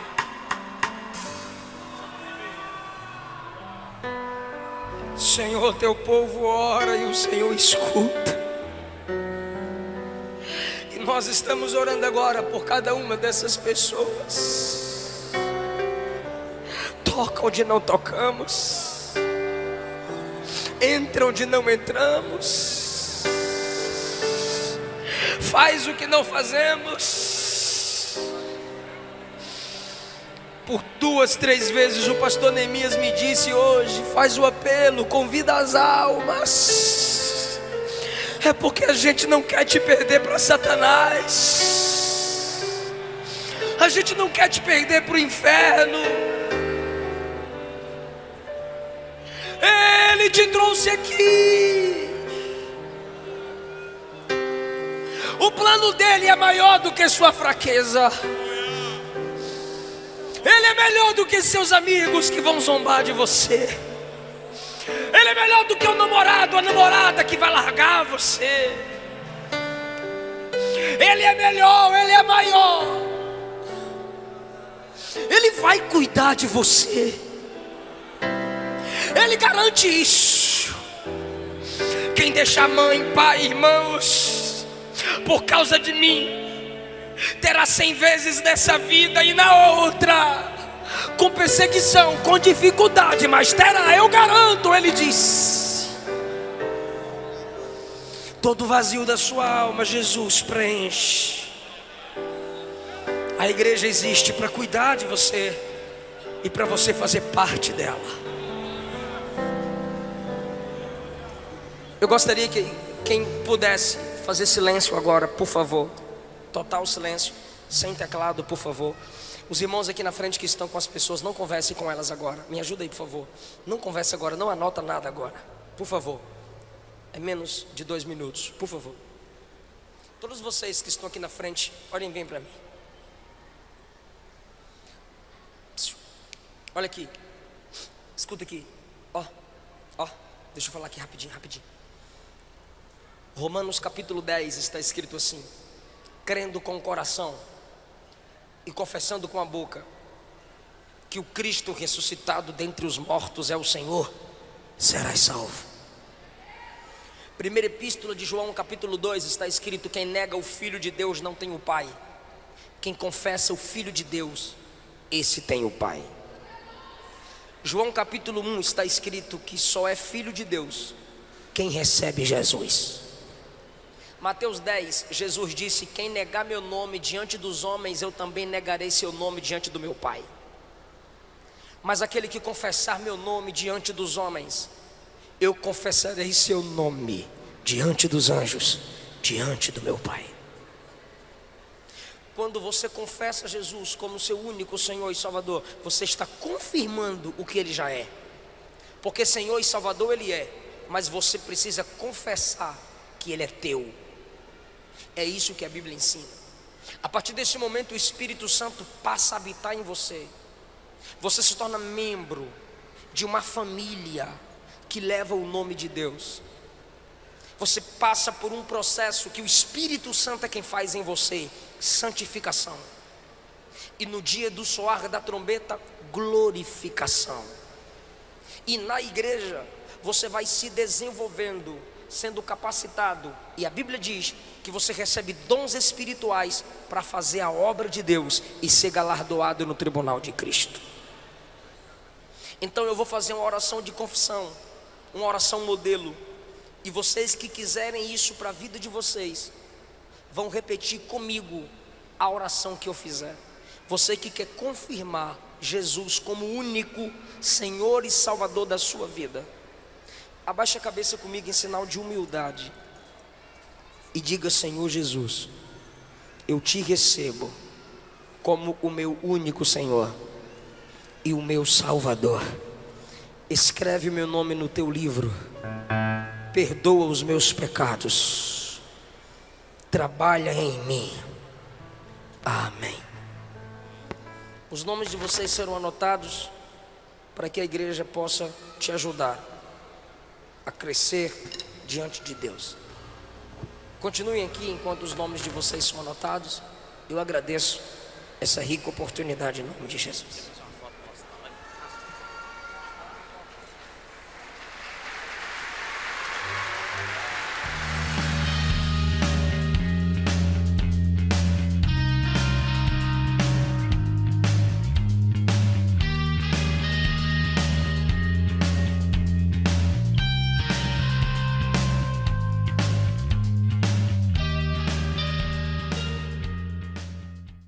Senhor, teu povo ora e o Senhor escuta. E nós estamos orando agora por cada uma dessas pessoas. Toca onde não tocamos, entra onde não entramos, faz o que não fazemos. Por 2, 3 vezes o pastor Neemias me disse hoje: faz o apelo, convida as almas. É porque a gente não quer te perder para Satanás. A gente não quer te perder para o inferno. Ele te trouxe aqui. O plano dele é maior do que sua fraqueza. Ele é melhor do que seus amigos que vão zombar de você. Ele é melhor do que o namorado, a namorada que vai largar você. Ele é melhor, Ele é maior. Ele vai cuidar de você. Ele garante isso. Quem deixar mãe, pai, irmãos, por causa de mim, terá 100 vezes nessa vida e na outra, com perseguição, com dificuldade, mas terá, eu garanto. Ele diz: todo vazio da sua alma, Jesus preenche. A igreja existe para cuidar de você e para você fazer parte dela. Eu gostaria que quem pudesse fazer silêncio agora, por favor. Total silêncio, sem teclado, por favor. Os irmãos aqui na frente que estão com as pessoas, não converse com elas agora. Me ajuda aí, por favor. Não converse agora, não anota nada agora, por favor. É menos de 2 minutos, por favor. Todos vocês que estão aqui na frente, olhem bem para mim. Olha aqui, escuta aqui. Ó, deixa eu falar aqui rapidinho. Romanos capítulo 10 está escrito assim: crendo com o coração e confessando com a boca que o Cristo ressuscitado dentre os mortos é o Senhor, serás salvo. Primeira epístola de João capítulo 2 está escrito: quem nega o Filho de Deus não tem o Pai. Quem confessa o Filho de Deus, esse tem o Pai. João capítulo 1 está escrito que só é filho de Deus quem recebe Jesus. Mateus 10, Jesus disse: quem negar meu nome diante dos homens, eu também negarei seu nome diante do meu Pai. Mas aquele que confessar meu nome diante dos homens, eu confessarei seu nome diante dos anjos, diante do meu Pai. quando você confessa Jesus como seu único Senhor e Salvador, você está confirmando o que Ele já é. Porque Senhor e Salvador Ele é, mas você precisa confessar que Ele é teu. É isso que a Bíblia ensina. A partir desse momento o Espírito Santo passa a habitar em você. Você se torna membro de uma família que leva o nome de Deus. Você passa por um processo que o Espírito Santo é quem faz em você, santificação. E no dia do soar da trombeta, glorificação. E na igreja você vai se desenvolvendo, sendo capacitado. E a Bíblia diz que você recebe dons espirituais para fazer a obra de Deus e ser galardoado no tribunal de Cristo. Então eu vou fazer uma oração de confissão, uma oração modelo. E vocês que quiserem isso para a vida de vocês, vão repetir comigo a oração que eu fizer. Você que quer confirmar Jesus como único Senhor e Salvador da sua vida, abaixe a cabeça comigo em sinal de humildade e diga: Senhor Jesus, eu te recebo como o meu único Senhor e o meu Salvador. Escreve o meu nome no teu livro, perdoa os meus pecados, trabalha em mim. Amém. Os nomes de vocês serão anotados para que a igreja possa te ajudar a crescer diante de Deus. Continuem aqui enquanto os nomes de vocês são anotados. Eu agradeço essa rica oportunidade em nome de Jesus.